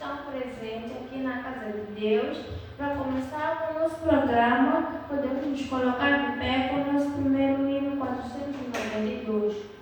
estão presentes aqui na Casa de Deus. Para começar com o nosso programa, podemos nos colocar de pé com o nosso primeiro hino 492.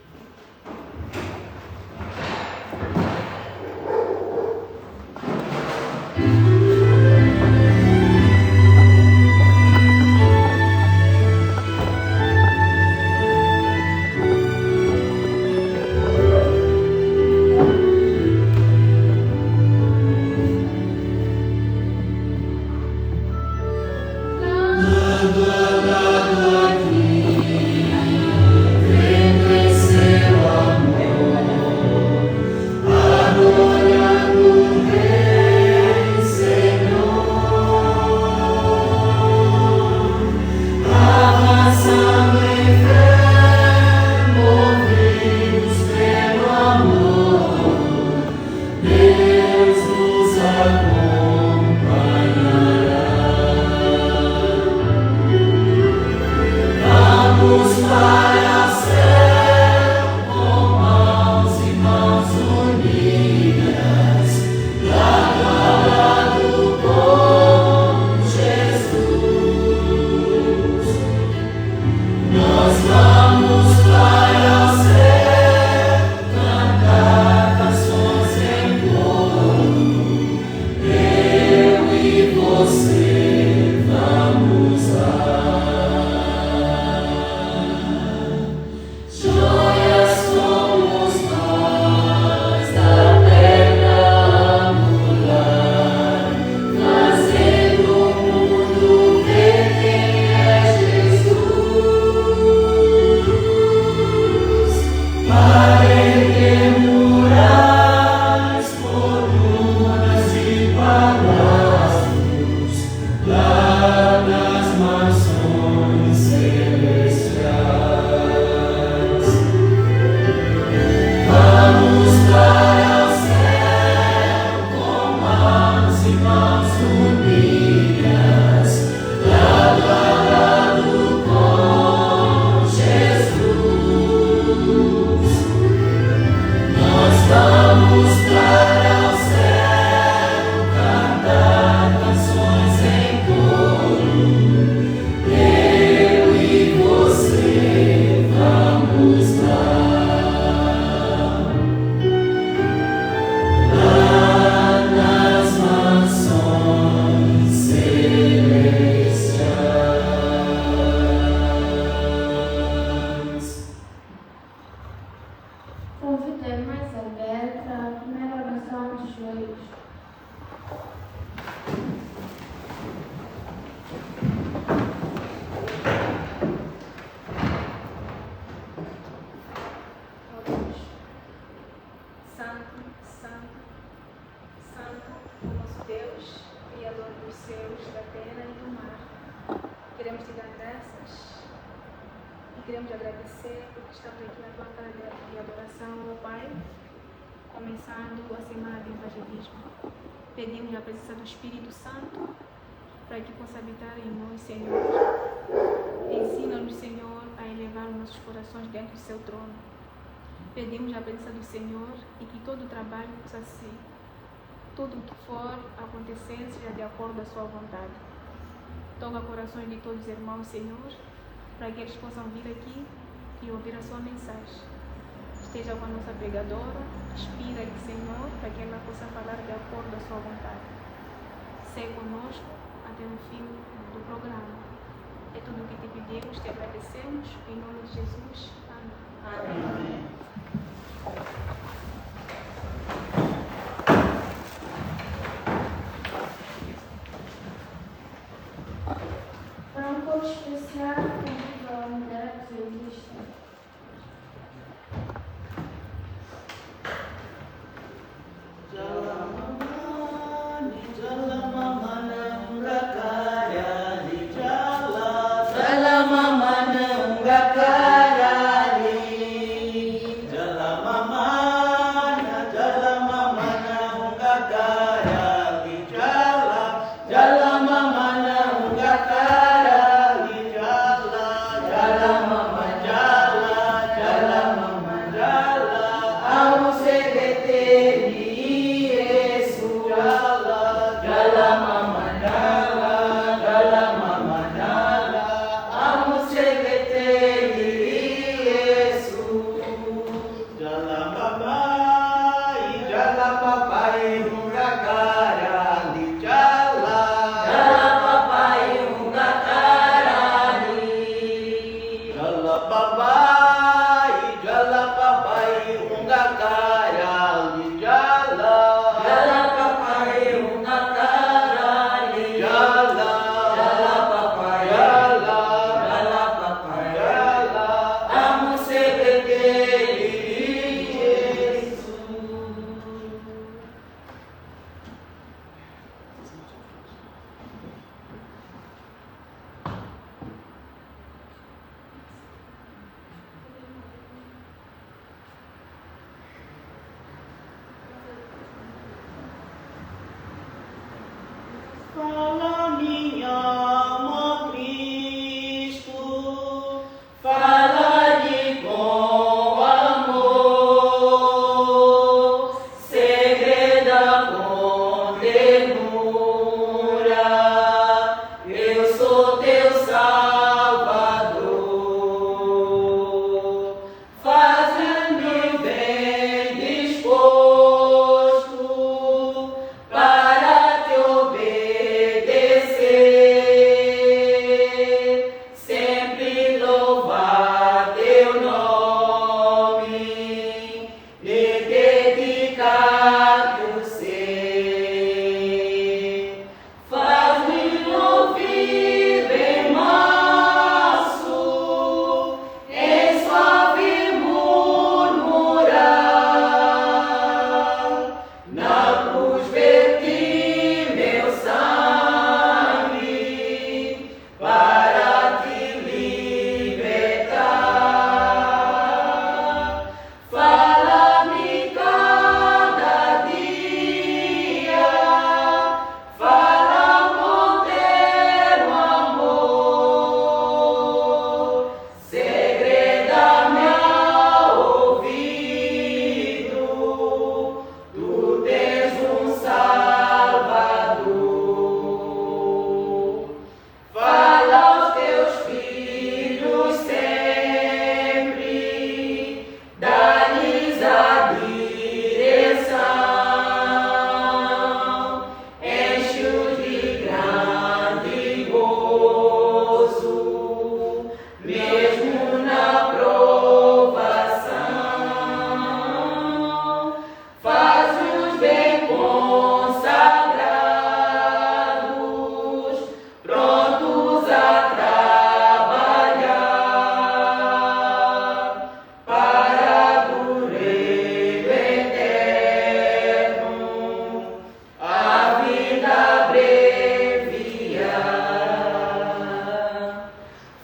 Pedimos a presença do Espírito Santo para que possa habitar em nós, Senhor. Ensina-nos, Senhor, a elevar os nossos corações diante do seu trono. Pedimos a presença do Senhor e que todo o trabalho possa ser, tudo o que for acontecer, seja de acordo com a sua vontade. Toca corações de todos os irmãos, Senhor, para que eles possam vir aqui e ouvir a sua mensagem. Esteja com a nossa pregadora, inspira-lhe, Senhor, para que ela possa falar de acordo com a sua vontade. Seja conosco até o fim do programa. É tudo o que te pedimos, te agradecemos, em nome de Jesus. Amém. Amém. Para um pouco especial, a unidade existe. Jala mama Fala minha alma, Cristo, fala-lhe com amor, segreda com ternura, eu sou teu Salvador. Faz-me bem disposto para te obedecer, sempre louvar teu nome, lhe dedicar-te o ser. Faz-me ouvir bem manso, em suave murmurar, na cruz verti meu sangue para te libertar. Fala-me cada dia, fala com terno amor, segreda-me ao ouvido, tu tens um Salvador. Fala aos teus filhos sempre, dá-lhes a direção, enche-os de grande gozo, mesmo na provação. Faz-os bem consagrados, prontos a trabalhar para do reino eterno a vida abreviar.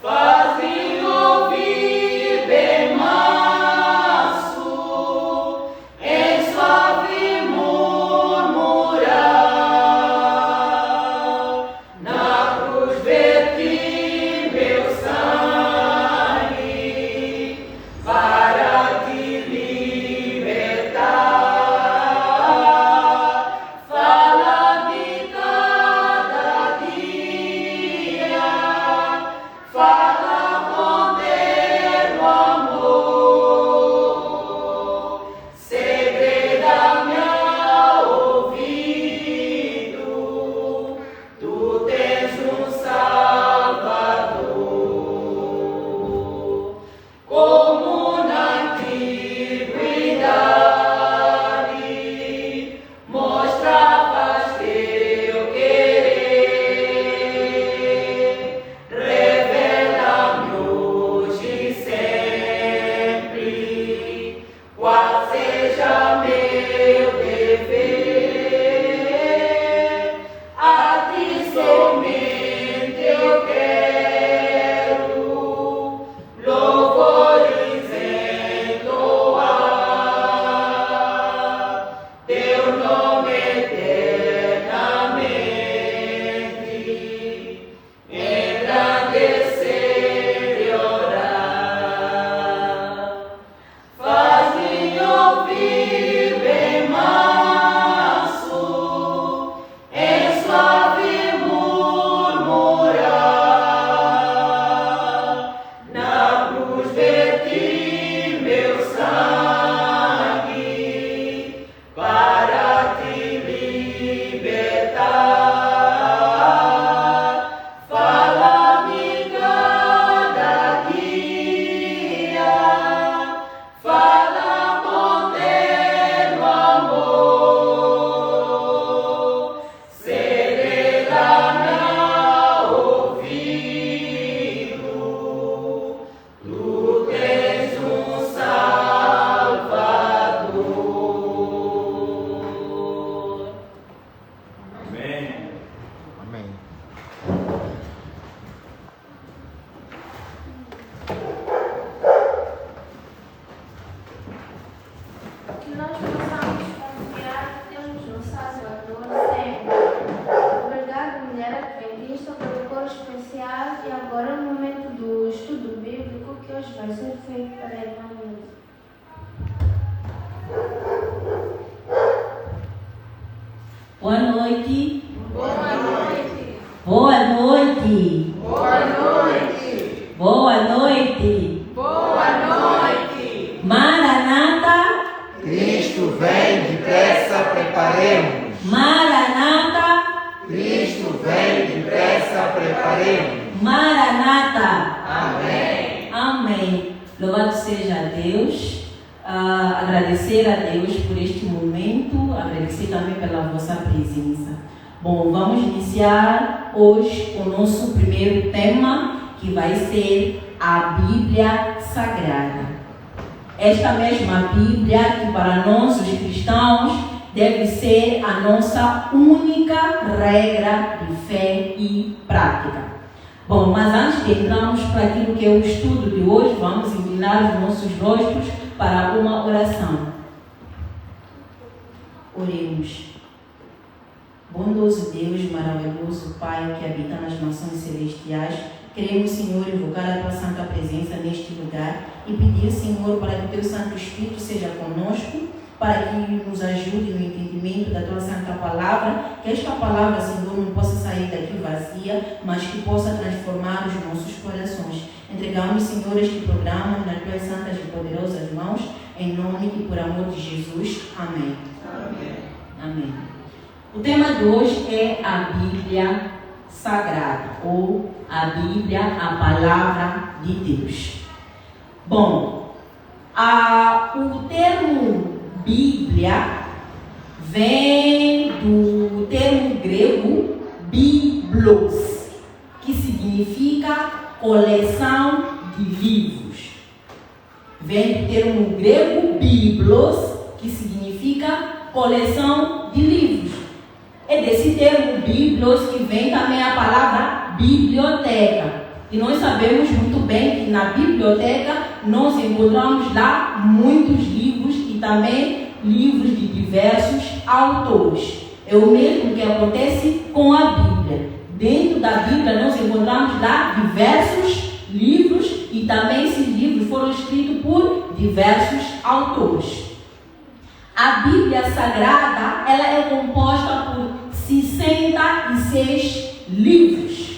Faz-me ouvir bem manso, em suave murmurar, na cruz verti meu sangue para te libertar. Fala-me cada dia, fala com terno amor, segreda-me ao ouvido, tu tens um Salvador. Como na antiguidade mostravas teu querer, revela-me hoje e sempre qual seja meu dever. A ti somente eu quero louvores entoar, teu nome eternamente engrandecer e orar. Faz-me ouvir bem manso, em suave murmurar, na cruz verti meu sangue para te Boa noite. Boa noite. Boa noite. Boa noite. Boa noite. Boa noite. Maranata. Cristo vem depressa, preparemos. Maranata. Cristo vem depressa, preparemos. Maranata. Amém. Amém. Louvado seja Deus. Agradecer a Deus por este momento, agradecer também pela vossa presença. Bom, vamos iniciar hoje o nosso primeiro tema, que vai ser a Bíblia Sagrada. Esta mesma Bíblia que para nós, os cristãos, deve ser a nossa única regra de fé e prática. Bom, mas antes de entrarmos para aquilo que é o estudo de hoje, vamos inclinar os nossos rostos para uma oração. Oremos. Bondoso Deus, maravilhoso Pai que habita nas nações celestiais, queremos, Senhor, invocar a Tua Santa Presença neste lugar e pedir, Senhor, para que o Teu Santo Espírito seja conosco, para que nos ajude no entendimento da Tua Santa Palavra, que esta Palavra, Senhor, não possa sair daqui vazia, mas que possa transformar os nossos corações. Entregamos, Senhor, este programa nas Tuas santas e poderosas mãos, em nome e por amor de Jesus. Amém. Amém. Amém. O tema de hoje é a Bíblia Sagrada, ou a Bíblia, a Palavra de Deus. Bom, o termo Bíblia vem do termo grego biblos, que significa coleção de livros. Vem do termo grego biblos, que significa coleção de livros. É desse termo biblos que vem também a palavra biblioteca. E nós sabemos muito bem que na biblioteca nós encontramos lá muitos livros e também livros de diversos autores. É o mesmo que acontece com a Bíblia. Dentro da Bíblia nós encontramos lá diversos livros e também esses livros foram escritos por diversos autores. A Bíblia Sagrada, ela é composta por 66 livros.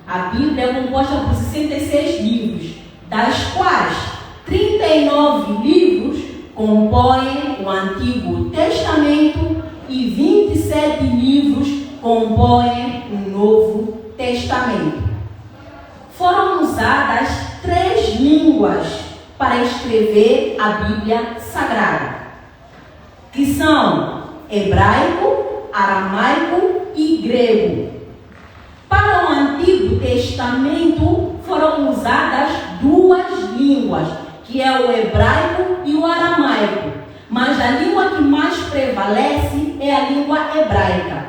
A Bíblia é composta por 66 livros, das quais 39 livros compõem o Antigo Testamento e 27 livros compõem o Novo Testamento. Foram usadas 3 línguas para escrever a Bíblia Sagrada, que são hebraico, aramaico e grego. Para o Antigo Testamento foram usadas 2 línguas, que é o hebraico e o aramaico. Mas a língua que mais prevalece é a língua hebraica.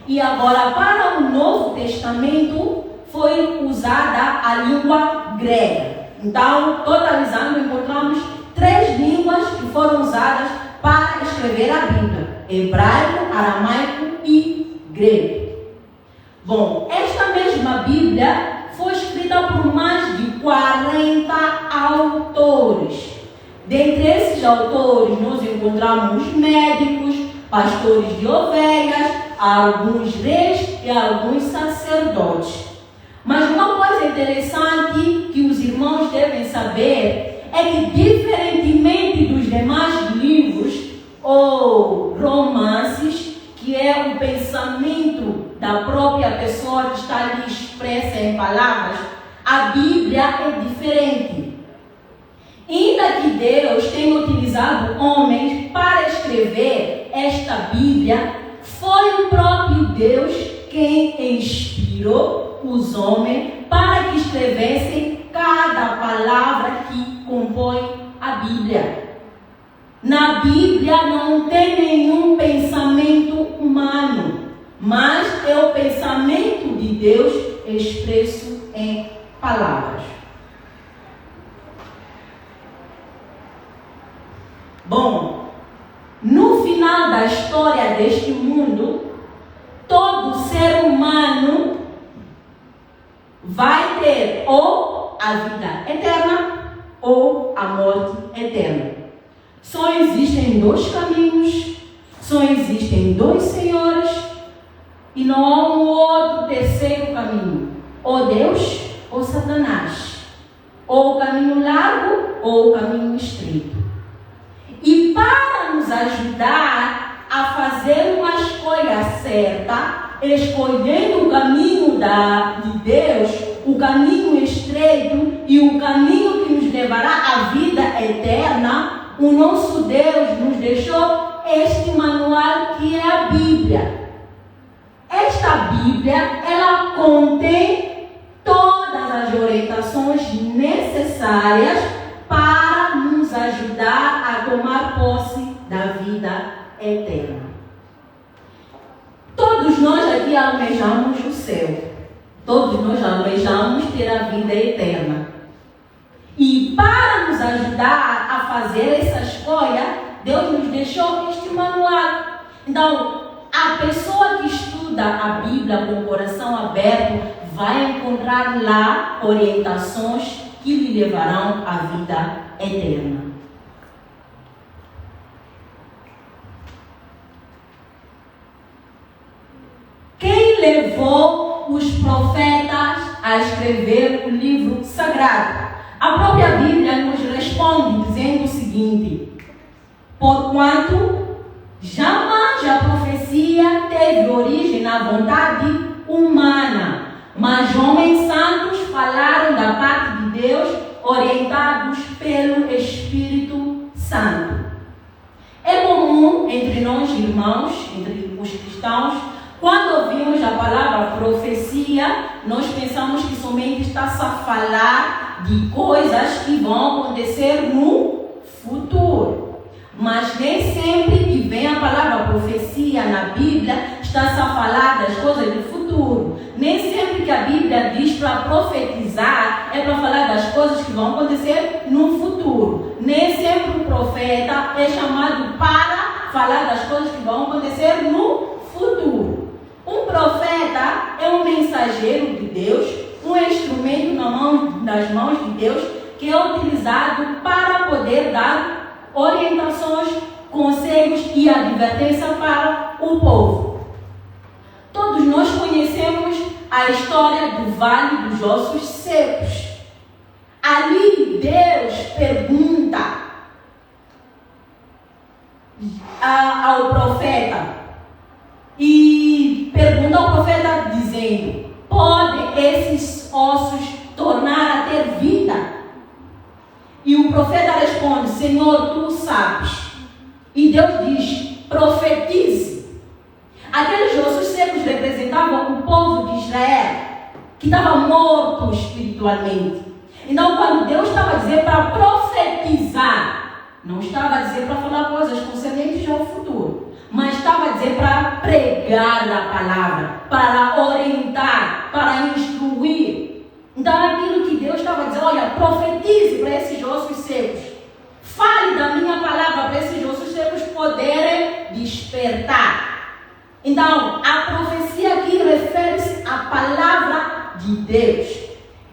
E agora, para o Novo Testamento, foi usada a língua grega. Então, totalizando, encontramos 3 línguas que foram usadas para escrever a Bíblia: hebraico, aramaico e grego. Bom, esta mesma Bíblia foi escrita por mais de 40 autores. Dentre esses autores, nós encontramos médicos, pastores de ovelhas, alguns reis e alguns sacerdotes. Mas uma coisa interessante que os irmãos devem saber é que, diferentemente dos demais livros ou romances, que é o pensamento da própria pessoa que está ali expressa em palavras, a Bíblia é diferente. Ainda que Deus tenha utilizado homens para escrever esta Bíblia, foi o próprio Deus quem inspirou os homens para que escrevessem cada palavra que compõe a Bíblia. Na Bíblia não tem nenhum pensamento humano, mas é o pensamento de Deus expresso em palavras. Bom, no final da história deste mundo, todo ser humano vai ter ou a vida eterna ou a morte eterna. Só existem 2 caminhos, só existem 2 senhores, e não há um outro terceiro caminho. Ou Deus ou Satanás. Ou o caminho largo ou o caminho estreito. E para nos ajudar a fazer uma escolha certa, escolhendo o caminho de Deus, o caminho estreito e o caminho que nos levará à vida eterna, o nosso Deus nos deixou este manual que é a Bíblia. Esta Bíblia, ela contém todas as orientações necessárias para nos ajudar a tomar posse da vida eterna. Todos nós aqui almejamos o céu. Todos nós almejamos ter a vida eterna. E para nos ajudar a fazer essa escolha, Deus nos deixou este manual. Então, a pessoa que estuda a Bíblia com o coração aberto vai encontrar lá orientações que lhe levarão à vida eterna. Quem levou os profetas a escrever o livro sagrado? A própria Bíblia nos responde dizendo o seguinte: porquanto jamais a profecia teve origem na vontade humana, mas homens santos falaram da parte de Deus, orientados pelo Espírito Santo. É comum entre nós, irmãos, entre os cristãos, quando ouvimos a palavra profecia, nós pensamos que somente está-se a falar de coisas que vão acontecer no futuro. Mas nem sempre que vem a palavra profecia na Bíblia, está-se a falar das coisas do futuro. Nem sempre que a Bíblia diz para profetizar, é para falar das coisas que vão acontecer no futuro. Nem sempre o profeta é chamado para falar das coisas que vão acontecer no futuro. Um profeta é um mensageiro de Deus, um instrumento nas mãos de Deus, que é utilizado para poder dar orientações, conselhos e advertência para o povo. Todos nós conhecemos a história do Vale dos Ossos Secos. Ali Deus pergunta ao profeta, e pergunta ao profeta dizendo: podem esses ossos tornar a ter vida? E o profeta responde: Senhor, tu sabes. E Deus diz: profetize. Aqueles ossos secos representavam o povo de Israel, que estava morto espiritualmente. Então, quando Deus estava a dizer para profetizar, não estava a dizer para falar coisas concernentes ao futuro, mas estava a dizer para pregar a palavra, para orientar, para instruir. Então, aquilo que Deus estava a dizer: olha, profetize para esses ossos secos. Fale da minha palavra para esses ossos secos poderem despertar. Então, a profecia aqui refere-se à palavra de Deus.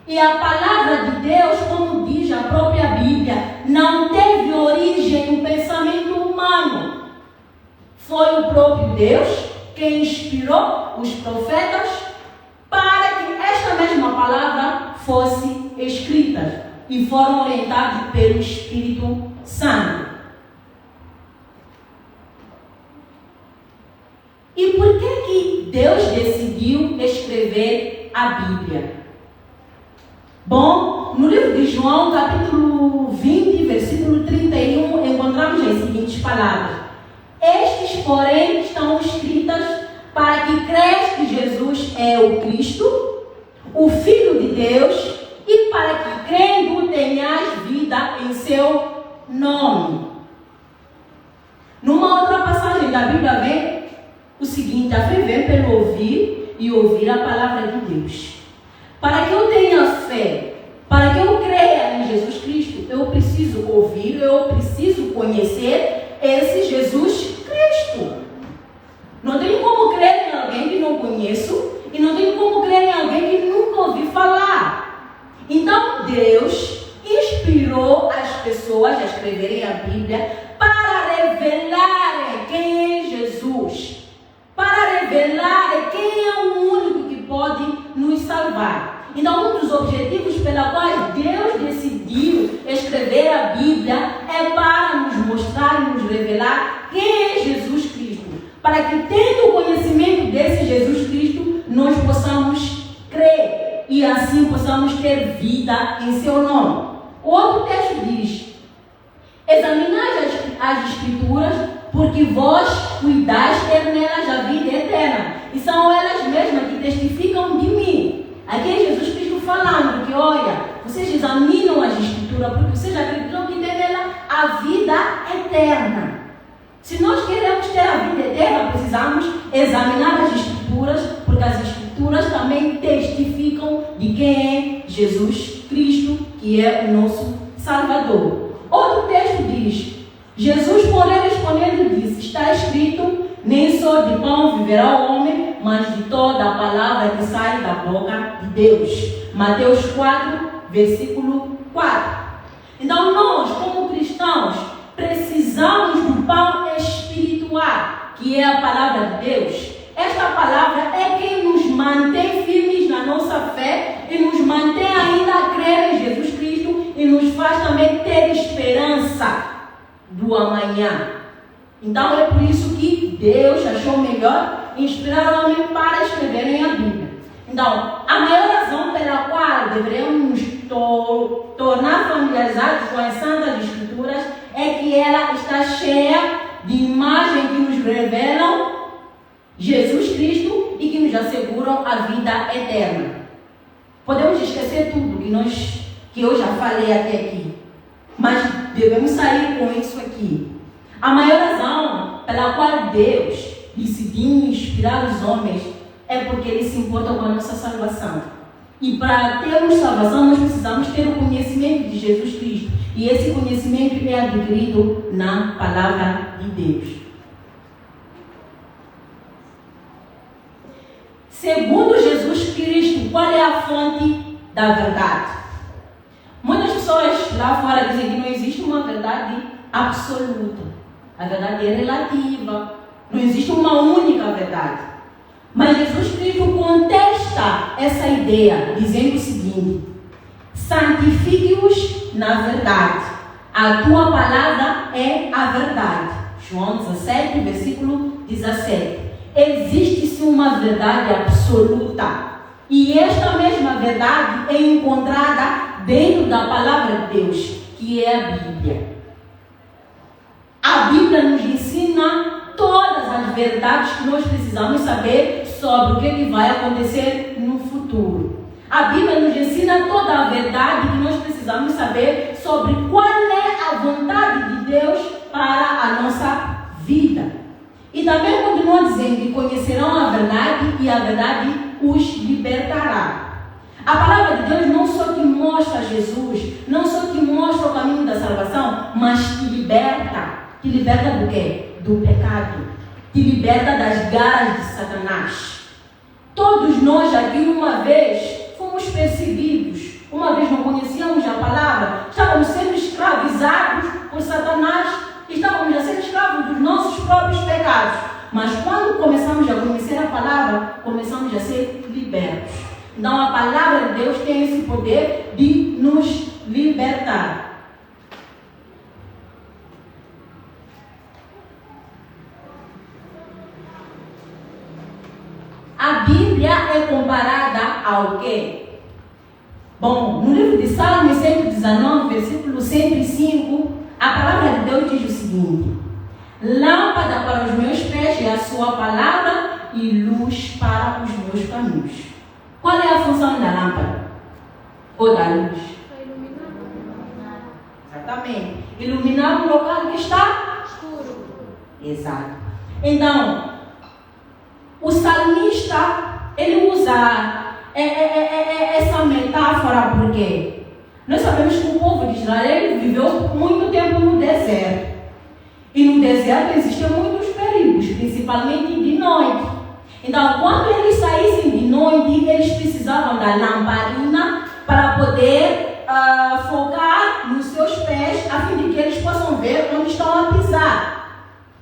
E a palavra de Deus, como diz a própria Bíblia, não teve origem no pensamento humano. Foi o próprio Deus quem inspirou os profetas para que esta mesma palavra fosse escrita e foram orientados pelo Espírito Santo. E por que Deus decidiu escrever a Bíblia? Bom, no livro de João, capítulo 20, versículo 31, encontramos as seguintes palavras: estes, porém, estão escritas para que crês que Jesus é o Cristo, o Filho de Deus, e para que crendo tenhas vida em seu nome. Numa outra passagem da Bíblia vem o seguinte: a fé vem pelo ouvir e ouvir a palavra de Deus. Para que eu tenha fé, para que eu creia em Jesus Cristo, eu preciso ouvir, eu preciso conhecer esse Jesus Cristo. Não tenho como crer em alguém que não conheço e não tenho como crer em alguém que nunca ouvi falar. Então Deus inspirou as pessoas a escreverem a Bíblia para revelarem quem é Jesus, para revelarem quem objetivos pelos quais Deus decidiu escrever a Bíblia é para nos mostrar e nos revelar quem é Jesus Cristo. Para que, tendo o conhecimento desse Jesus Cristo, nós possamos crer e assim possamos ter vida em seu nome. O outro texto diz: examinai as Escrituras, porque vós cuidais ter nelas a vida eterna, e são elas mesmas que testificam de mim. Aqui é Jesus Cristo falando que, olha, vocês examinam as Escrituras, porque vocês acreditam que tem nela a vida eterna. Se nós queremos ter a vida eterna, precisamos examinar as Escrituras, porque as Escrituras também testificam de quem é Jesus Cristo, que é o nosso Salvador. Outro texto diz: Jesus, porém, respondendo, disse: está escrito, nem só de pão viverá o homem, mas de toda a palavra que sai da boca de Deus. Mateus 4, versículo 4. Então nós, como cristãos, precisamos do pão espiritual, que é a palavra de Deus. Esta palavra é quem nos mantém firmes na nossa fé e nos mantém ainda a crer em Jesus Cristo e nos faz também ter esperança do amanhã. Então é por isso que Deus achou melhor inspirar o homem para escreverem a Bíblia. Então, a maior razão pela qual devemos nos tornar familiarizados com as Santas Escrituras é que ela está cheia de imagens que nos revelam Jesus Cristo e que nos asseguram a vida eterna. Podemos esquecer tudo que eu já falei até aqui, mas devemos sair com isso aqui. A maior razão pela qual Deus decidiu inspirar os homens é porque Ele se importa com a nossa salvação. E para termos salvação, nós precisamos ter o conhecimento de Jesus Cristo. E esse conhecimento é adquirido na palavra de Deus. Segundo Jesus Cristo, qual é a fonte da verdade? Muitas pessoas lá fora dizem que não existe uma verdade absoluta. A verdade é relativa. Não existe uma única verdade. Mas Jesus Cristo contesta essa ideia, dizendo o seguinte: santifique-os na verdade. A tua palavra é a verdade. João 17, versículo 17. Existe-se uma verdade absoluta. E esta mesma verdade é encontrada dentro da palavra de Deus, que é a Bíblia. A Bíblia nos ensina todas as verdades que nós precisamos saber sobre o que vai acontecer no futuro. A Bíblia nos ensina toda a verdade que nós precisamos saber sobre qual é a vontade de Deus para a nossa vida. E também continua dizendo que conhecerão a verdade e a verdade os libertará. A palavra de Deus não só te mostra Jesus, não só te mostra o caminho da salvação, mas te liberta. Te liberta do quê? Do pecado. Te liberta das garras de Satanás. Todos nós aqui uma vez fomos perseguidos. Uma vez não conhecíamos a palavra. Estávamos sendo escravizados por Satanás. Estávamos a ser escravos dos nossos próprios pecados. Mas quando começamos a conhecer a palavra, começamos a ser libertos. Então a palavra de Deus tem esse poder de nos libertar. A Bíblia é comparada ao quê? Bom, no livro de Salmos 119, versículo 105, a palavra de Deus diz o seguinte: lâmpada para os meus pés é a sua palavra e luz para os meus caminhos. Qual é a função da lâmpada? Ou da luz? Para iluminar. Exatamente. Iluminar um local que está Escuro. exato. Então, o salmista, ele usa essa metáfora porque nós sabemos que o povo de Israel viveu muito tempo no deserto. E no deserto existiam muitos perigos, principalmente de noite. Então, quando eles saíssem de noite, eles precisavam da lamparina para poder focar nos seus pés, a fim de que eles possam ver onde estão a pisar.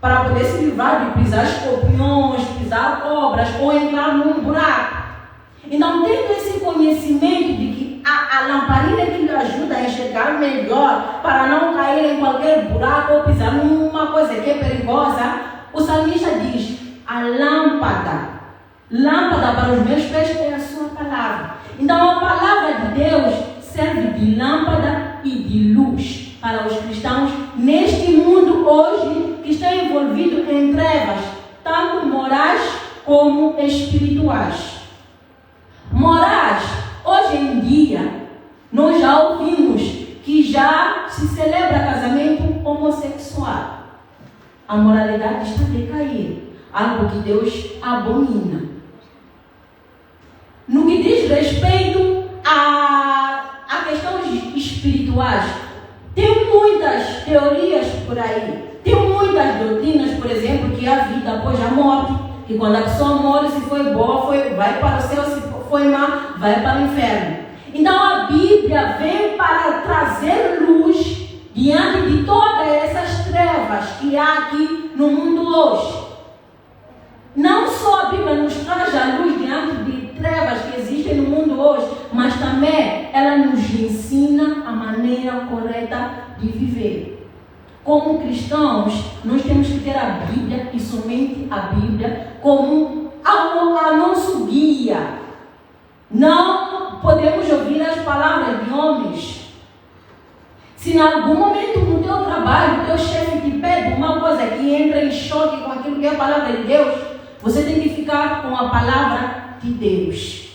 Para poder se livrar de pisar escorpiões, pisar cobras ou entrar num buraco. Então, tendo esse conhecimento de que a lamparina que lhe ajuda a enxergar melhor, para não cair em qualquer buraco ou pisar numa coisa que é perigosa, o salmista diz: a lâmpada para os meus pés é a sua palavra. Então, a palavra de Deus serve de lâmpada e de luz para os cristãos neste mundo hoje que está envolvido em trevas, tanto morais como espirituais. Morais, hoje em dia, nós já ouvimos que já se celebra casamento homossexual. A moralidade está a decair, algo que Deus abomina. No que diz respeito a questões espirituais, tem muitas teorias por aí, tem muitas doutrinas, por exemplo, que a vida após a morte, que quando a pessoa morre, se foi boa, vai para o céu, se foi má, vai para o inferno. Então a Bíblia vem para trazer luz diante de todas essas trevas que há aqui no mundo hoje. Não só a Bíblia nos traz a luz diante de trevas que existem no mundo hoje, mas também ela nos ensina a maneira correta de viver. Como cristãos, nós temos que ter a Bíblia e somente a Bíblia como a nosso guia. Não podemos ouvir as palavras de homens. Se em algum momento no teu trabalho, o teu chefe te pede uma coisa que entra em choque com aquilo que é a palavra de Deus, você tem que ficar com a palavra de Deus.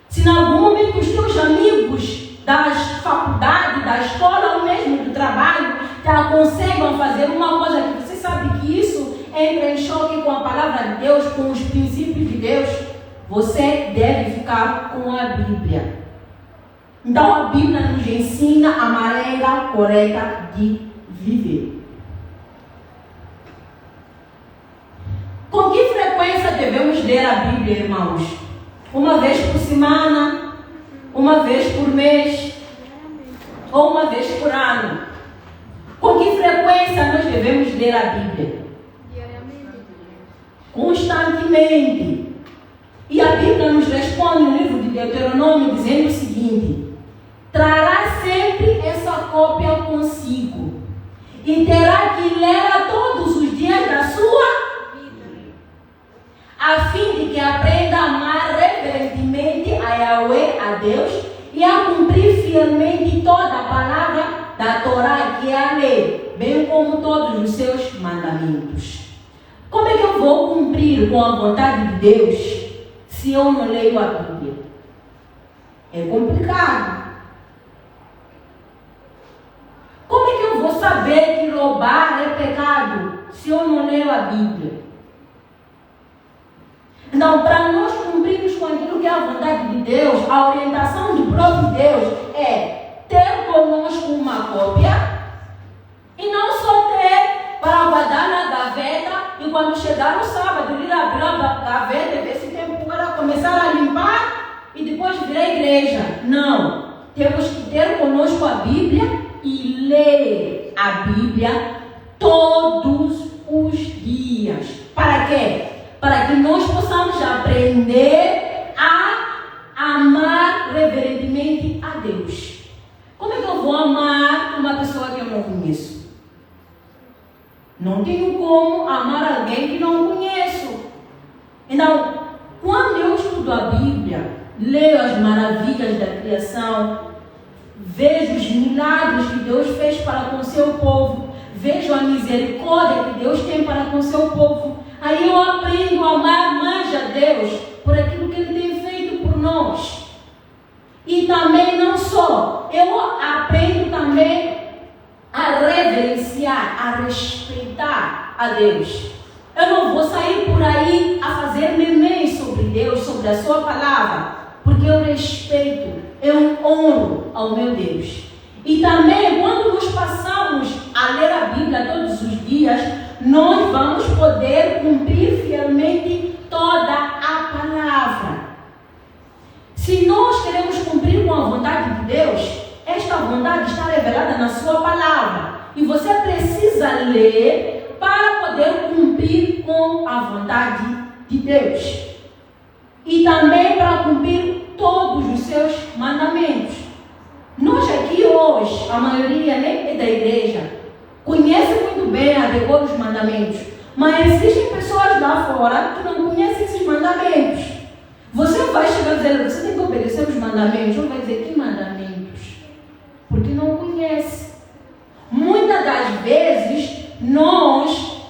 Se em algum momento os teus amigos das faculdades, da escola ou mesmo do trabalho te aconselham a fazer uma coisa que você sabe que isso entra em choque com a palavra de Deus, com os princípios de Deus, você deve ficar com a Bíblia. Então a Bíblia nos ensina a maneira correta de viver. Com que frequência devemos ler a Bíblia, irmãos? Uma vez por semana? Uma vez por mês? Ou uma vez por ano? Com que frequência nós devemos ler a Bíblia? Diariamente. Constantemente. E a Bíblia nos responde no livro de Deuteronômio dizendo o seguinte: trará sempre essa cópia consigo e terá que lê-la todos os dias da sua vida, a fim de que aprenda a amar reverentemente a Yahweh, a Deus, e a cumprir fielmente toda a palavra da Torá, que é a lei, bem como todos os seus mandamentos. Como é que eu vou cumprir com a vontade de Deus se eu não leio a Bíblia? É complicado. Como é que eu vou saber que roubar é pecado se eu não leio a Bíblia? Então, para nós cumprirmos com aquilo que é a vontade de Deus, a orientação do próprio Deus é ter conosco uma cópia e não só ter para guardar na gaveta e quando chegar no sábado ir abrir a gaveta e ver se tem para começar a limpar e depois vir à igreja. Não. Temos que ter conosco a Bíblia e ler a Bíblia todos os dias. Para quê? Para que nós possamos aprender a amar reverentemente a Deus. Como é que eu vou amar uma pessoa que eu não conheço? Não tenho como amar alguém que não conheço. Então, quando eu estudo a Bíblia, leio as maravilhas da criação, vejo os milagres que Deus fez para com o seu povo, vejo a misericórdia que Deus tem para com o seu povo, aí eu aprendo a amar mais a Deus por aquilo que Ele tem feito por nós. E também não só, eu aprendo também a reverenciar, a respeitar a Deus. Eu não vou sair por aí a fazer memes sobre Deus, sobre a sua palavra, porque eu respeito, eu honro ao meu Deus. E também, quando nos passamos a ler a Bíblia todos os dias, nós vamos poder cumprir fielmente toda a palavra. Se nós queremos cumprir com a vontade de Deus, esta vontade está revelada na sua palavra. E você precisa ler para poder cumprir com a vontade de Deus. e também para cumprir todos os seus mandamentos. Nós aqui hoje, a maioria nem da igreja, conhece muito bem a decor os mandamentos, mas existem pessoas lá fora que não conhecem esses mandamentos. Você vai chegar a dizer, você tem que obedecer os mandamentos. Não vai dizer que mandamentos, porque não conhece. Muitas das vezes nós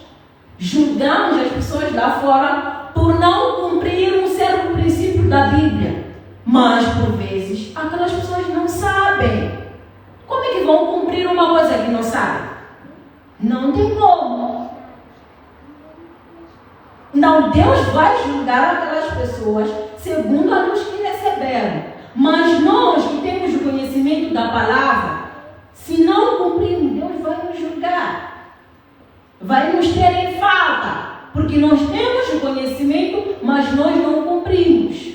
julgamos as pessoas lá fora por não cumprir um certo princípio da Bíblia, mas por vezes aquelas pessoas não sabem. Como é que vão cumprir uma coisa que não sabem? Não tem como. Não, Deus vai julgar aquelas pessoas segundo a luz que receberam. Mas nós que temos o conhecimento da palavra, se não cumprirmos, Deus vai nos julgar. Vai nos ter em falta. Porque nós temos o conhecimento, mas nós não cumprimos.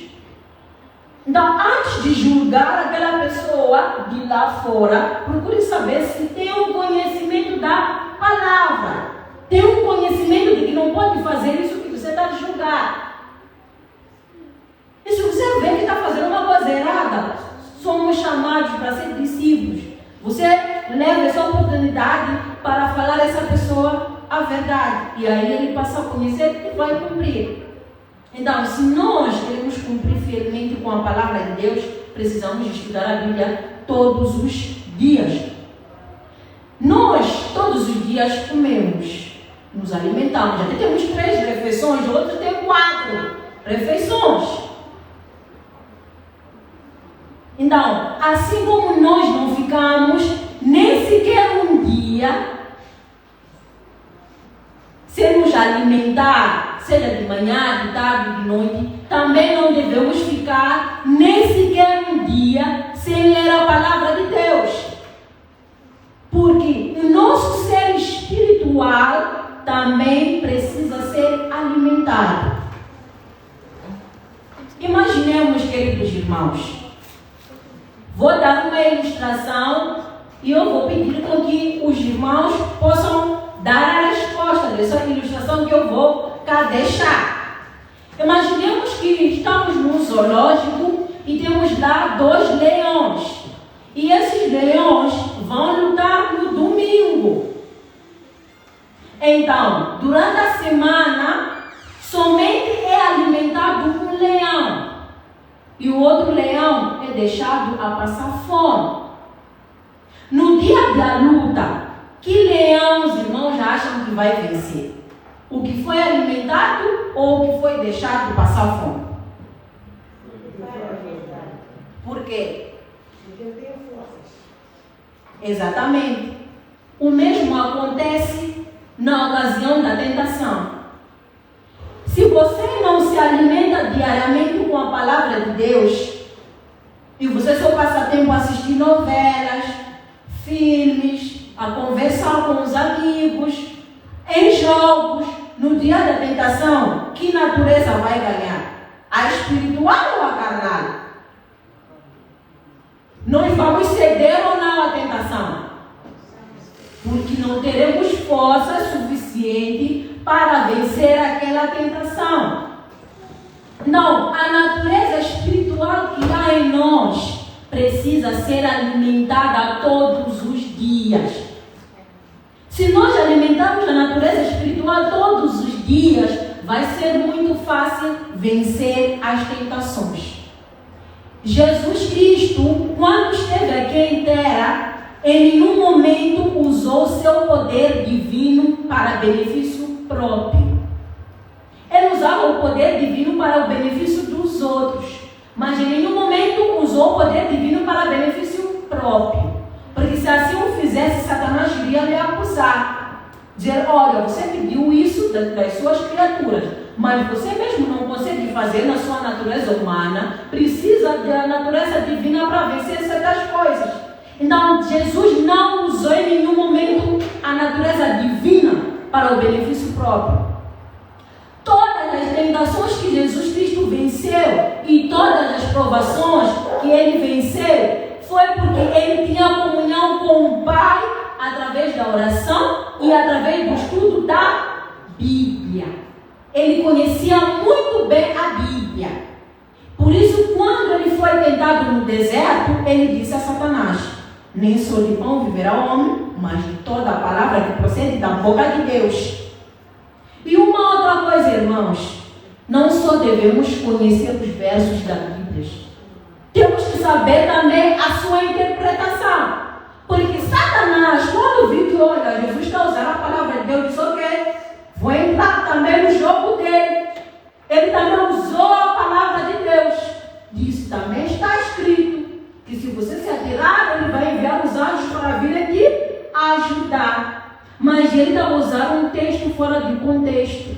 Então, antes de julgar aquela pessoa de lá fora, procure saber se tem um conhecimento da palavra. Tem um conhecimento de que não pode fazer isso que você está a julgar. E se você vê que está fazendo uma coisa errada, somos chamados para ser discípulos. Você leva essa oportunidade para falar a essa pessoa a verdade. E aí ele passa a conhecer e vai cumprir. Então, se nós queremos cumprir fielmente com a palavra de Deus, precisamos estudar a Bíblia todos os dias. Nós, todos os dias, comemos, nos alimentamos. Até temos 3 refeições, outros têm 4 refeições. Então, assim como nós não ficamos nem sequer um dia sem nos alimentar, seja de manhã, de tarde, de noite, também não devemos ficar nem sequer um dia sem ler a palavra de Deus. Porque o nosso ser espiritual também precisa ser alimentado. Imaginemos, queridos irmãos, vou dar uma ilustração e eu vou pedir com que os irmãos possam dar a resposta dessa ilustração que eu vou cá deixar. Imaginemos que estamos num zoológico e temos lá 2 leões. E esses leões vão lutar no domingo. Então, durante a semana, somente é alimentado um leão. E o outro leão é deixado a passar fome. No dia da luta, que leão os irmãos acham que vai vencer? O que foi alimentado ou o que foi deixado passar fome? Por quê? Exatamente. O mesmo acontece na ocasião da tentação. Se você não se alimenta diariamente com a palavra de Deus, e você só passa tempo a assistir novelas, filmes, a conversar com os amigos, em jogos, no dia da tentação, que natureza vai ganhar? A espiritual ou a carnal? Nós vamos ceder ou não à tentação? Porque não teremos força suficiente para vencer aquela tentação. Não, a natureza espiritual que há em nós precisa ser alimentada todos os dias. Se nós alimentarmos a natureza espiritual todos os dias, vai ser muito fácil vencer as tentações. Jesus Cristo, quando esteve aqui em terra, em nenhum momento usou seu poder divino para benefício próprio. Ele usava o poder divino para o benefício dos outros, mas em nenhum momento usou o poder divino para benefício próprio. Porque se assim o fizesse, Satanás iria lhe acusar. Dizer, olha, você pediu isso das suas criaturas, mas você mesmo não consegue fazer na sua natureza humana, precisa da natureza divina para vencer certas coisas. Então, Jesus não usou em nenhum momento a natureza divina para o benefício próprio. Todas as tentações que Jesus Cristo venceu e todas as provações que ele venceu foi porque ele tinha comunhão com o Pai através da oração e através do estudo da Bíblia. Ele conhecia muito bem a Bíblia. Por isso, quando ele foi tentado no deserto, ele disse a Satanás: nem só de pão viverá o homem, mas de toda a palavra que procede da boca de Deus. E uma outra coisa, irmãos, não só devemos conhecer os versos da Bíblia, temos que saber também a sua interpretação. Porque Satanás, quando viu que, olha, Jesus está usando a palavra de Deus, disse: ok, vou entrar também no jogo dele. Ele também usou a palavra de Deus. Disse: também está escrito que se você se atirar, ele vai enviar os anjos para virem te ajudar. Mas ele estava usando um texto fora de contexto.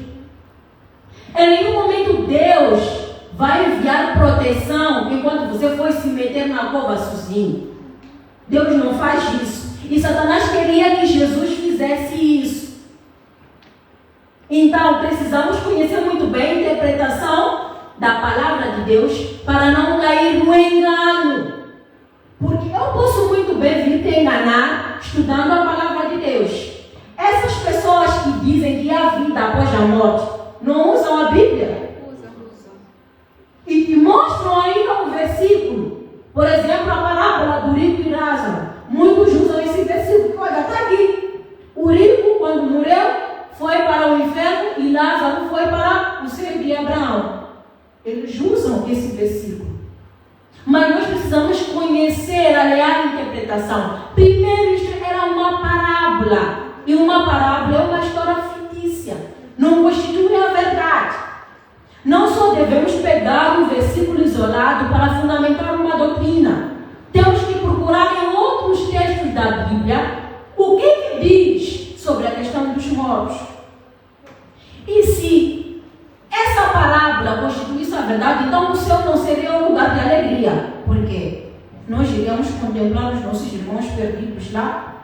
Em nenhum momento Deus vai enviar proteção enquanto você for se meter na cova sozinho. Deus não faz isso. E Satanás queria que Jesus fizesse isso. Então, precisamos conhecer muito bem a interpretação da palavra de Deus para não cair no engano. Porque eu posso muito bem vir te enganar estudando a palavra de Deus. Essas pessoas que dizem que há vida após a morte não usam a Bíblia. Usam. E te mostram ainda um versículo. Por exemplo, a parábola do rico e Lázaro. Muitos usam esse versículo. Olha, está aqui. O rico, quando morreu, foi para o inferno e Lázaro foi para o seio de Abraão. Eles usam esse versículo. Mas nós precisamos conhecer a real interpretação. Primeiro, isto era uma parábola. E uma parábola é uma história fictícia. Não constitui a verdade. Não só devemos pegar um versículo isolado para fundamentar uma doutrina. Temos que procurar em outros textos da Bíblia o que diz sobre a questão dos mortos. E se essa parábola constituísse a verdade, então o céu não seria um lugar de alegria. Por quê? Nós iríamos contemplar os nossos irmãos perdidos lá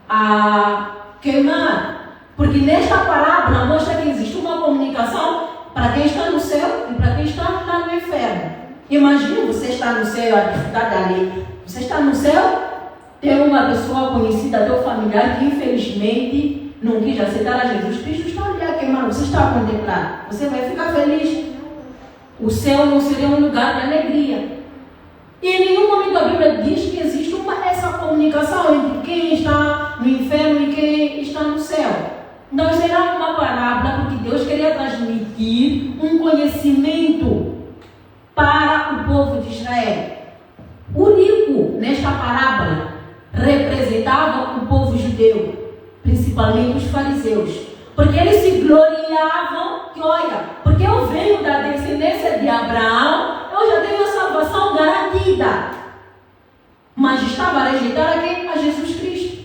a queimar. Porque nesta parábola mostra que existe uma comunicação para quem está no céu e para quem está lá no inferno. Imagina você estar no céu, a desfrutar da lei. Você está no céu, tem uma pessoa conhecida, teu familiar, que infelizmente não quis aceitar a Jesus Cristo, está ali a queimar, você está a contemplar. Você vai ficar feliz. O céu não seria um lugar de alegria. E em nenhum momento a Bíblia diz que existe essa comunicação entre quem está no inferno e quem está no céu. Então, isso era uma parábola porque Deus queria transmitir um conhecimento para o povo de Israel. O rico, nesta parábola, representava o povo judeu, principalmente os fariseus. Porque eles se gloriavam que, olha, porque eu venho da descendência de Abraão, eu já tenho a salvação garantida. Mas estava a rejeitar a quem? A Jesus Cristo.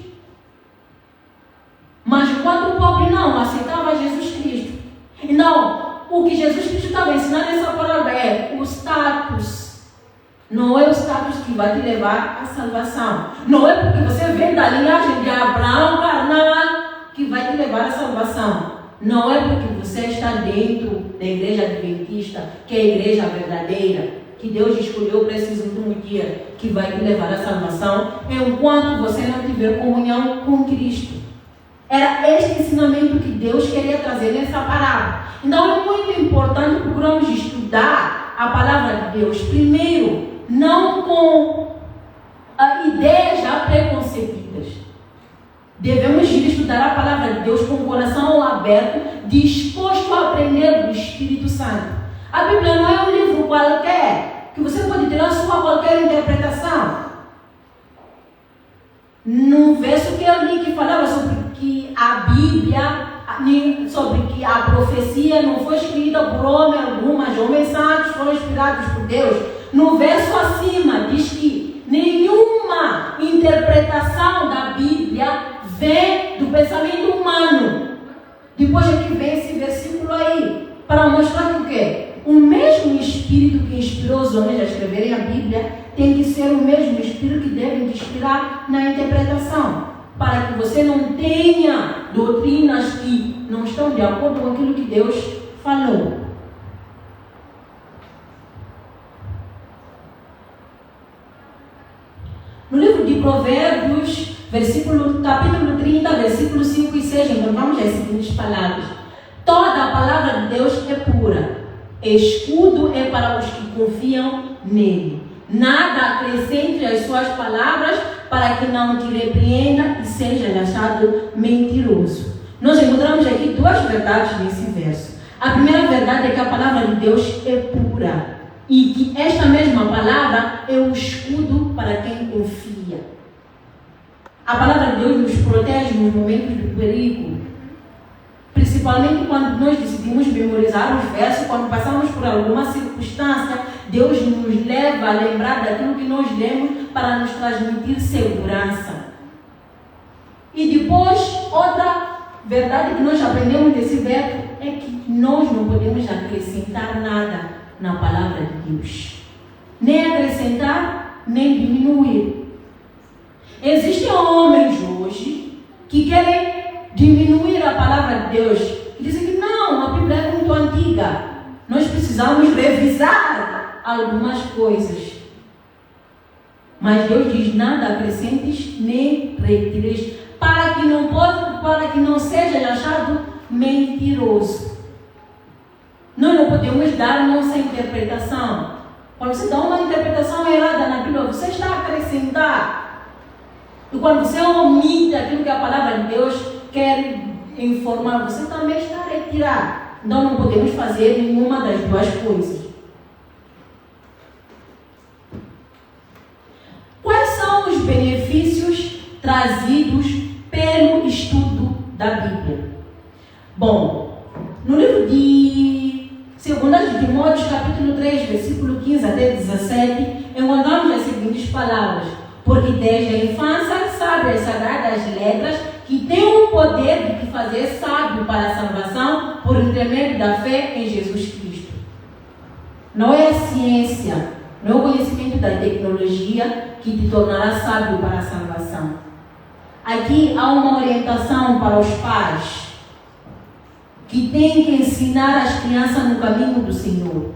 Mas enquanto o pobre não aceitava Jesus Cristo. Então, o que Jesus Cristo estava ensinando nessa palavra é o status. Não é o status que vai te levar à salvação. Não é porque você vem da linhagem de Abraão carnal que vai te levar à salvação. Não é porque você está dentro da igreja adventista, que é a igreja verdadeira, que Deus escolheu para esses últimos dias, que vai te levar à salvação, enquanto você não tiver comunhão com Cristo. Era este ensinamento que Deus queria trazer nessa parábola. Então é muito importante procurarmos estudar a palavra de Deus. Primeiro, não com ideias já preconcebidas. Devemos ir estudar a palavra de Deus com o coração aberto, disposto a aprender do Espírito Santo. A Bíblia não é um livro qualquer, que você pode ter a sua qualquer interpretação. No verso que eu li que falava sobre que a Bíblia, sobre que a profecia não foi escrita por homem algum, mas homens santos foram inspirados por Deus. No verso acima diz que nenhuma interpretação da Bíblia vem do pensamento humano. Depois aqui vem esse versículo aí, para mostrar que o quê? O mesmo Espírito que inspirou os homens a escreverem a Bíblia tem que ser o mesmo Espírito que deve inspirar na interpretação, para que você não tenha doutrinas que não estão de acordo com aquilo que Deus falou. No livro de Provérbios, capítulo 30, versículos 5 e 6, então vamos às seguintes palavras. Toda a palavra de Deus é pura. Escudo é para os que confiam nele. Nada acrescente às suas palavras para que não te repreenda e seja achado mentiroso. Nós encontramos aqui duas verdades nesse verso. A primeira verdade é que a palavra de Deus é pura e que esta mesma palavra é um escudo para quem confia. A palavra de Deus nos protege nos momentos de perigo, principalmente quando nós decidimos memorizar os versos, quando passamos por alguma circunstância. Deus nos leva a lembrar daquilo que nós lemos para nos transmitir segurança. E depois, outra verdade que nós aprendemos desse verso é que nós não podemos acrescentar nada na palavra de Deus. Nem acrescentar, nem diminuir. Existem homens hoje que querem diminuir a palavra de Deus. E dizem que não, a Bíblia é muito antiga. Nós precisamos revisar algumas coisas. Mas Deus diz: nada acrescentes nem retires, para que não seja achado mentiroso. Nós não podemos dar nossa interpretação. Quando você dá uma interpretação errada na Bíblia, você está a acrescentar. E quando você omite aquilo que a palavra de Deus quer informar, você também está a retirar. Então não podemos fazer nenhuma das duas coisas. Quais são os benefícios trazidos pelo estudo da Bíblia? Bom, no livro de 2 Timóteo, capítulo 3, versículo 15 até 17, encontramos as seguintes palavras: porque desde a infância sabe as sagradas letras, que tem o poder de te fazer sábio para a salvação por intermédio da fé em Jesus Cristo. Não é a ciência, não é o conhecimento da tecnologia que te tornará sábio para a salvação. Aqui há uma orientação para os pais que têm que ensinar as crianças no caminho do Senhor.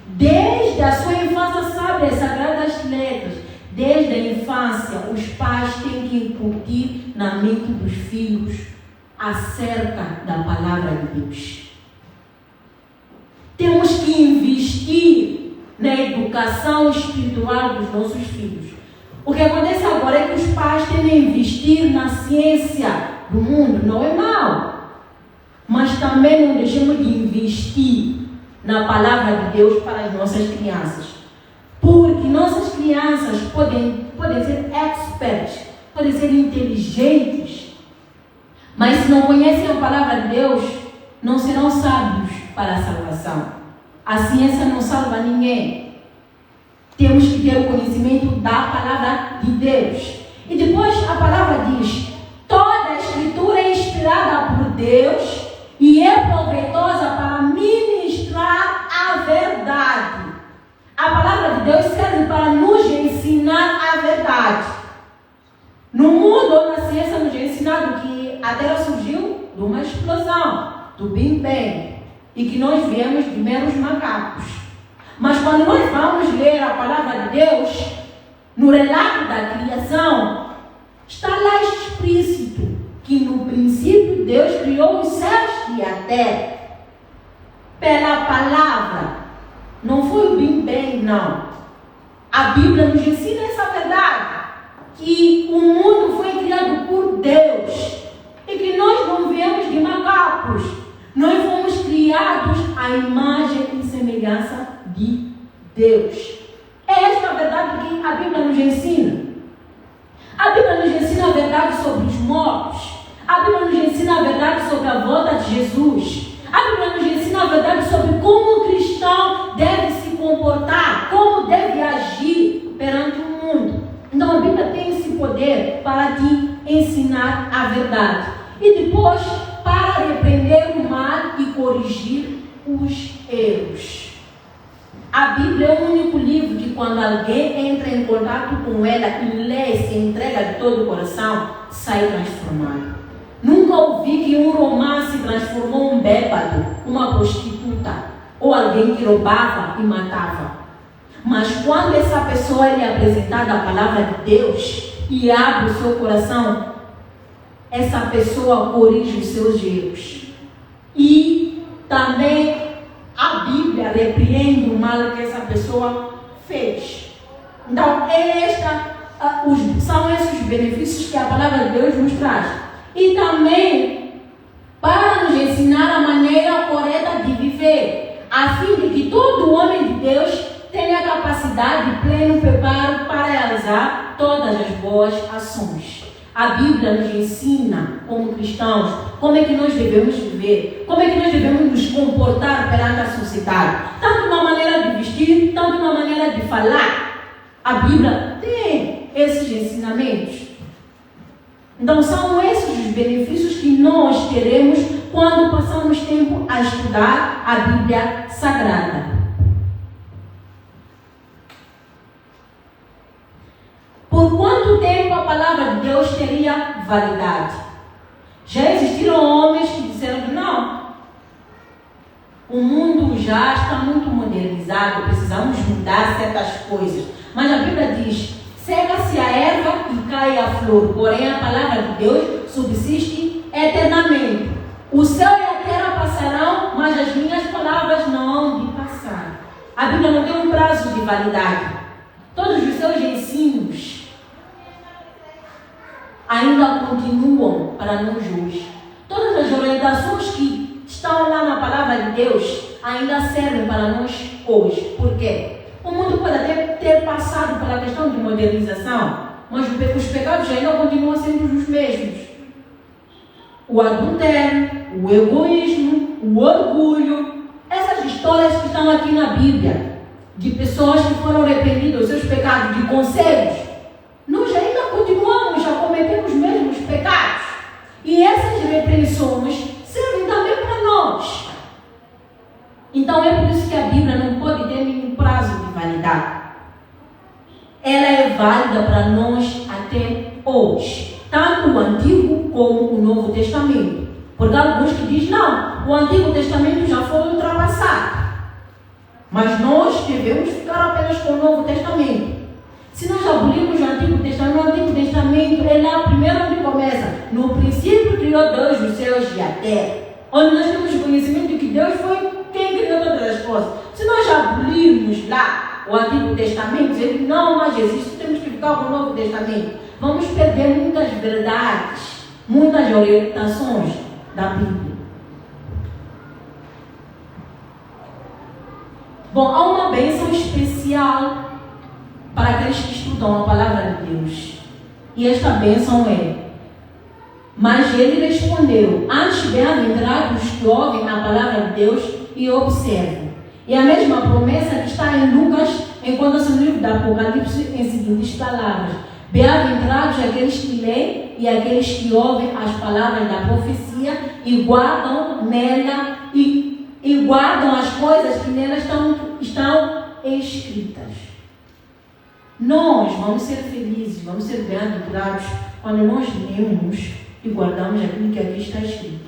Desde a sua infância sabe as sagradas letras. Desde a infância, os pais têm que incutir na mente dos filhos acerca da palavra de Deus. Temos que investir na educação espiritual dos nossos filhos. O que acontece agora é que os pais têm que investir na ciência do mundo. Não é mal, mas também não deixemos de investir na palavra de Deus para as nossas crianças. Porque nossas crianças podem ser experts, podem ser inteligentes, mas se não conhecem a palavra de Deus, não serão sábios para a salvação. A ciência não salva ninguém. Temos que ter o conhecimento da palavra de Deus. E depois a palavra diz: toda a escritura é inspirada por Deus e é proveitosa para ministrar a verdade. A palavra de Deus serve para nos ensinar a verdade. No mundo ou na ciência nos é ensinado que a Terra surgiu de uma explosão, do Big Bang, e que nós viemos de meros macacos. Mas quando nós vamos ler a palavra de Deus, no relato da criação, está lá explícito que no princípio Deus criou os céus e a terra. Pela palavra. Não foi o Big Bang, não. A Bíblia nos ensina essa verdade, que o mundo foi criado por Deus e que nós não viemos de macacos. Nós fomos criados à imagem e semelhança de Deus. É esta a verdade que a Bíblia nos ensina. A Bíblia nos ensina a verdade sobre os mortos. A Bíblia nos ensina a verdade sobre a volta de Jesus. A Bíblia nos ensina a verdade sobre como o cristão deve se comportar, como deve agir perante o mundo. Então a Bíblia tem esse poder para te ensinar a verdade. E depois para repreender o mal e corrigir os erros. A Bíblia é o único livro que quando alguém entra em contato com ela e lê e se entrega de todo o coração, sai transformado. Nunca ouvi que um romance transformou um bêbado, uma prostituta, ou alguém que roubava e matava. Mas quando essa pessoa é apresentada a palavra de Deus e abre o seu coração, essa pessoa corrige os seus erros. E também repreende o mal que essa pessoa fez. Então, são esses os benefícios que a palavra de Deus nos traz. E também para nos ensinar a maneira correta de viver, a fim de que todo homem de Deus tenha a capacidade e pleno preparo para realizar todas as boas ações. A Bíblia nos ensina, como cristãos, como é que nós devemos viver, como é que nós devemos nos comportar perante a sociedade, tanto na maneira de vestir, tanto na maneira de falar. A Bíblia tem esses ensinamentos. Então são esses os benefícios que nós teremos quando passamos tempo a estudar a Bíblia Sagrada. Por quanto tempo a palavra de Deus teria validade? Já existiram homens que disseram que não. O mundo já está muito modernizado, precisamos mudar certas coisas. Mas a Bíblia diz: seca-se a erva e cai a flor, porém a palavra de Deus subsiste eternamente. O céu e a terra passarão, mas as minhas palavras não hão de passar. A Bíblia não tem um prazo de validade. Todos os seus ensinos ainda continuam para nós hoje. Todas as orientações que estão lá na palavra de Deus ainda servem para nós hoje. Por quê? O mundo pode até ter passado pela questão de modernização, mas os pecados ainda continuam sendo os mesmos. O adultério, o egoísmo, o orgulho, essas histórias que estão aqui na Bíblia, de pessoas que foram arrependidas dos seus pecados, de conselhos, nós ainda continuamos a cometer os mesmos pecados. E essas repreensões servem também para nós. Então é por isso que a Bíblia não pode ter nenhum prazo de validade. Ela é válida para nós até hoje. Tanto o Antigo como o Novo Testamento. Porque alguns que dizem, não, o Antigo Testamento já foi ultrapassado. Mas nós devemos ficar apenas com o Novo Testamento. Se nós abolirmos o Antigo Testamento é lá primeiro onde começa. No princípio criou Deus os céus e a terra. Onde nós temos o conhecimento de que Deus foi quem criou todas as coisas. Se nós abolirmos lá o Antigo Testamento, dizer que não mais existe, temos que ficar com o Novo Testamento. Vamos perder muitas verdades, muitas orientações da Bíblia. Bom, há uma bênção especial para aqueles que estudam a palavra de Deus. E esta bênção é: mas ele respondeu, antes bem-aventurados os que ouvem a palavra de Deus e observam. E a mesma promessa que está em Lucas encontra-se no livro do Apocalipse em seguintes palavras: bem-aventurados aqueles que leem e aqueles que ouvem as palavras da profecia e guardam nela e guardam as coisas que nelas estão escritas. Nós vamos ser felizes, vamos ser bem-aventurados quando nós lemos e guardamos aquilo que aqui está escrito.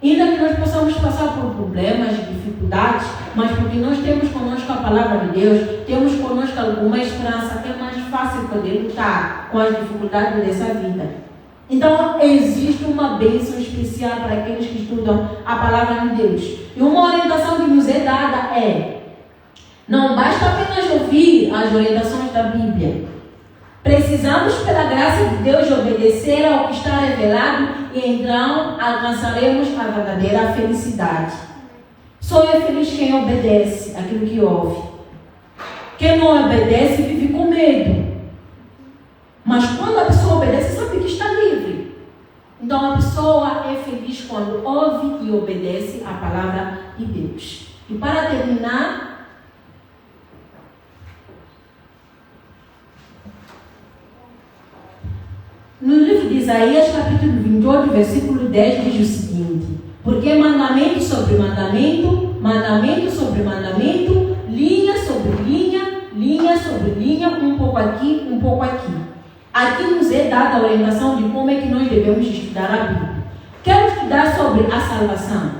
Ainda que nós possamos passar por problemas, dificuldades, mas porque nós temos conosco a palavra de Deus, temos conosco alguma esperança, é mais fácil poder lutar com as dificuldades dessa vida. Então, existe uma bênção especial para aqueles que estudam a palavra de Deus. E uma orientação que nos é dada é: não basta apenas ouvir as orientações da Bíblia. Precisamos, pela graça de Deus, obedecer ao que está revelado e então alcançaremos a verdadeira felicidade. Só é feliz quem obedece aquilo que ouve. Quem não obedece vive com medo. Mas quando a pessoa obedece, sabe que está livre. Então a pessoa é feliz quando ouve e obedece a palavra de Deus. E para terminar, no livro de Isaías, capítulo 28, versículo 10, diz o seguinte: porque mandamento sobre mandamento, mandamento sobre mandamento, linha sobre linha, linha sobre linha, um pouco aqui, um pouco aqui. Aqui nos é dada a orientação de como é que nós devemos estudar a Bíblia. Quero estudar sobre a salvação.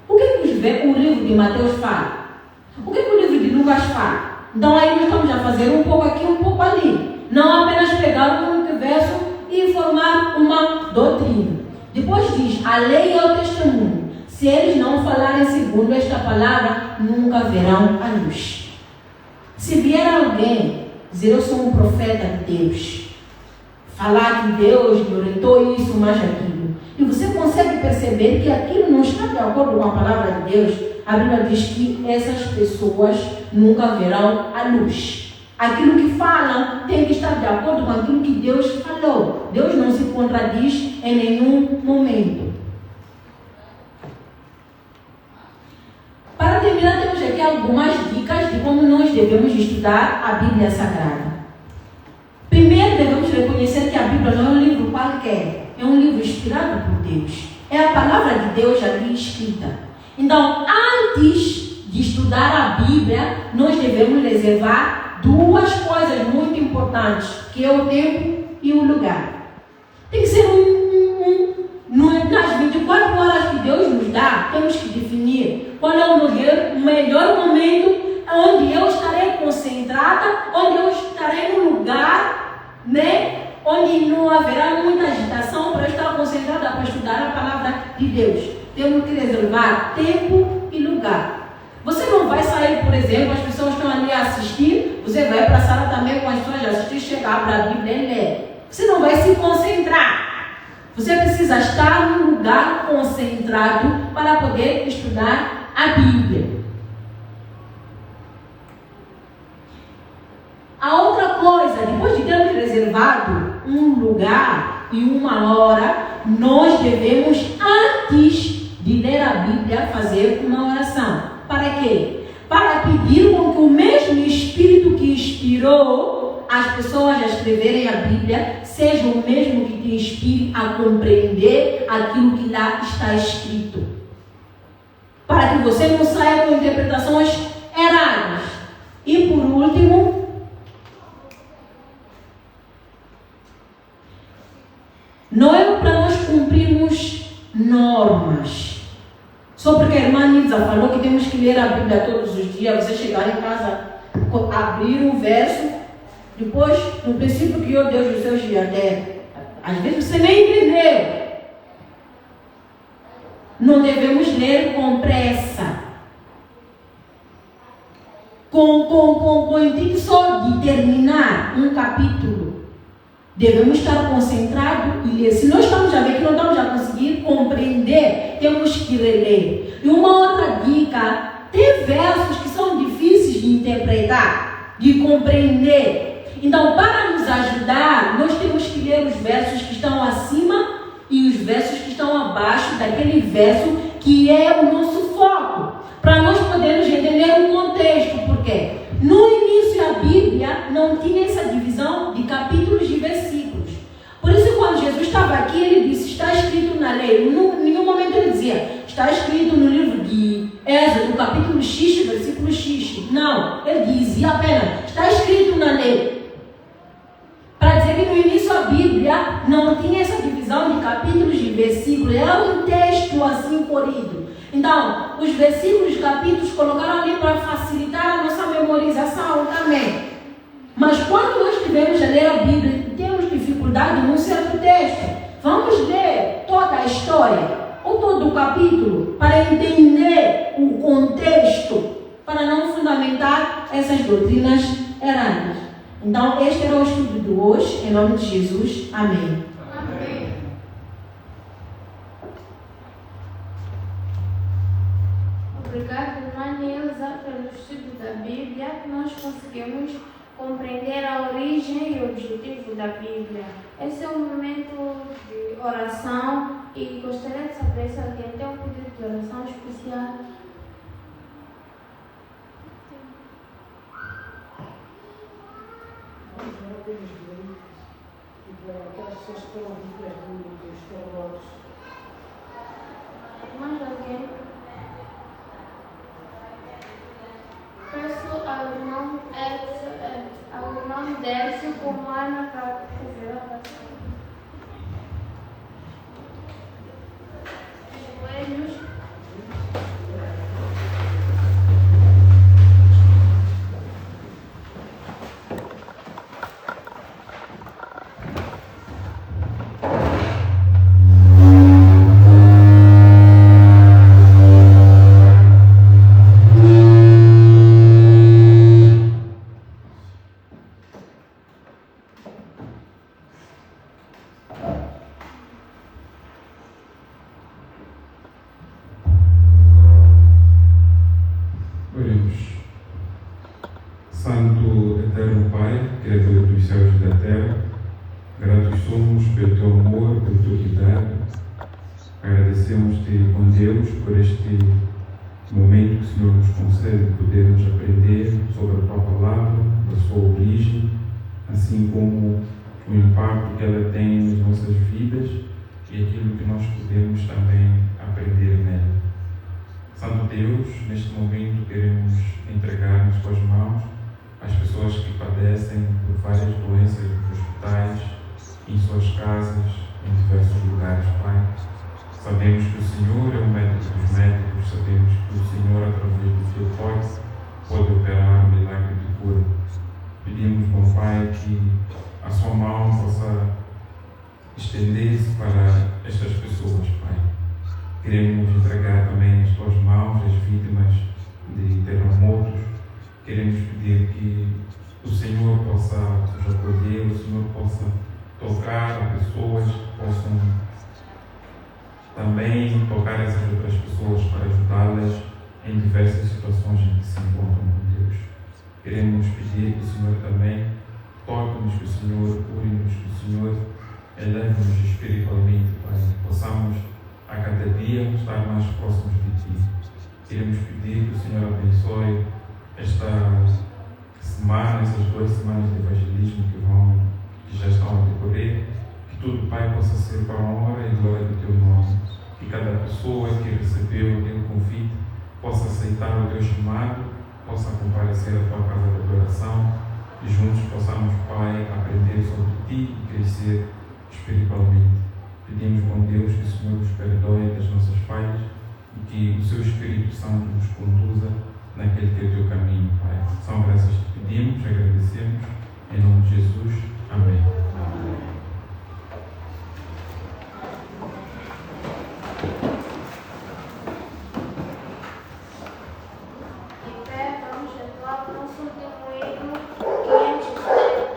O que o livro de Mateus fala? O que o livro de Lucas fala? Então aí nós estamos a fazer um pouco aqui, um pouco ali. Não apenas pegar um verso e formar uma doutrina. Depois diz: a lei é o testemunho. Se eles não falarem segundo esta palavra, nunca verão a luz. Se vier alguém dizer eu sou um profeta de Deus, falar que Deus me orientou isso, mais aquilo, e você consegue perceber que aquilo não está de acordo com a palavra de Deus, a Bíblia diz que essas pessoas nunca verão a luz. Aquilo que falam tem que estar de acordo com aquilo que Deus falou. Deus não se contradiz em nenhum momento. Para terminar, temos aqui algumas dicas de como nós devemos estudar a Bíblia Sagrada. Primeiro, devemos reconhecer que a Bíblia não é um livro qualquer, é um livro inspirado por Deus. É a palavra de Deus ali escrita. Então, antes de estudar a Bíblia, nós devemos reservar duas coisas muito importantes, que é o tempo e o lugar. Tem que ser nas 24 horas que Deus nos dá, temos que definir qual é o melhor momento onde eu estarei concentrada, onde eu estarei no lugar, né, onde não haverá muita agitação para eu estar concentrada para estudar a palavra de Deus. Temos que reservar tempo e lugar. Você não vai sair, por exemplo, as pessoas estão ali a assistir, você vai para a sala também com as pessoas a assistir, chegar para a Bíblia e ler. Você não vai se concentrar. Você precisa estar num lugar concentrado para poder estudar a Bíblia. A outra coisa, depois de termos reservado um lugar e uma hora, nós devemos, antes de ler a Bíblia, fazer uma oração. Para quê? Para pedir com que o mesmo Espírito que inspirou as pessoas a escreverem a Bíblia seja o mesmo que te inspire a compreender aquilo que lá está escrito. Para que você não saia com interpretações erradas. E por último, não é para nós cumprirmos normas. Só porque a irmã Nilza falou que temos que ler a Bíblia todos os dias, você chegar em casa, abrir um verso, depois, no princípio criou Deus os céus e a terra. Às vezes você nem entendeu. Não devemos ler com pressa. Com o intuito só de terminar um capítulo. Devemos estar concentrados e ler. Se nós estamos a ver que não estamos a conseguir compreender, temos que reler. E uma outra dica, tem versos que são difíceis de interpretar, de compreender. Então, para nos ajudar, nós temos que ler os versos que estão acima e os versos que estão abaixo daquele verso que é o nosso foco, para nós podermos entender o contexto. Porque no início a Bíblia não tinha essa divisão de capítulos e versículos. Por isso, quando Jesus estava aqui, ele disse, está escrito na lei. Em nenhum momento ele dizia, está escrito no livro de Êxodo, capítulo X, versículo X. Não, ele dizia apenas, está escrito na lei. Para dizer que no início a Bíblia não tinha essa divisão de capítulos e versículos. É um texto assim corrido. Então, os versículos e capítulos colocaram ali para facilitar a nossa memorização também. Mas quando nós estivermos a ler a Bíblia e temos dificuldade num certo texto, vamos ler toda a história ou todo o capítulo para entender o contexto, para não fundamentar essas doutrinas erradas. Então, este era o estudo de hoje, em nome de Jesus. Amém. Amém. Obrigada, irmã Nilza, pelo estudo da Bíblia. Nós conseguimos compreender a origem e o objetivo da Bíblia. Esse é um momento de oração e gostaria de saber se alguém tem um pedido de oração especial. Aquelas pessoas que estão vítimas dos terremotos. Mais alguém? Peço ao irmão Décio como Ana para fazer a oração. Joelhos. que o Senhor nos concede podermos aprender sobre a tua palavra, da sua origem, assim como o impacto que ela tem nas nossas vidas e aquilo que nós podemos também aprender nela. Santo Deus, neste momento queremos entregar nas tuas mãos as pessoas que padecem por várias doenças nos hospitais, em suas casas, em diversos lugares, Pai. Sabemos que o Senhor é o médico dos médicos, sabemos que o Senhor, através do teu toque, pode operar um milagre de cura. Pedimos, bom Pai, que a sua mão possa estender-se para estas pessoas, Pai. Queremos entregar também nas tuas mãos as vítimas de terremotos. Queremos pedir que o Senhor possa nos acolher, o Senhor possa tocar a pessoas que possam também tocar essas outras pessoas para ajudá-las em diversas situações em que se encontram com Deus. Queremos pedir que o Senhor também toque-nos, que o Senhor cure-nos, que o Senhor eleve-nos espiritualmente, Pai, possamos a cada dia estar mais próximos de Ti. Queremos pedir que o Senhor abençoe esta semana, essas 2 semanas de evangelismo que já estão a decorrer, que tudo, Pai, possa ser para a honra e glória do Teu nome, que cada pessoa que recebeu o Teu convite possa aceitar o Teu chamado, possa comparecer à Tua casa de adoração e juntos possamos, Pai, aprender sobre Ti e crescer espiritualmente. Pedimos, bom Deus, que o Senhor nos perdoe das nossas falhas e que o Seu Espírito Santo nos conduza naquele que é o Teu caminho, Pai. São graças que te pedimos, agradecemos, em nome de Jesus. Amém. Em pé, vamos entoar o nosso último hino, 503.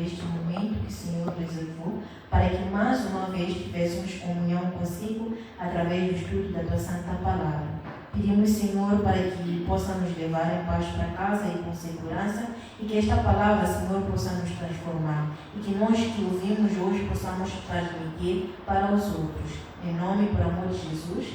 este momento que o Senhor reservou para que mais uma vez tivéssemos comunhão consigo através do estudo da Tua Santa Palavra. Pedimos, Senhor, para que possa nos levar em paz para casa e com segurança e que esta palavra, Senhor, possa nos transformar e que nós que ouvimos hoje possamos transmitir para os outros. Em nome e por amor de Jesus.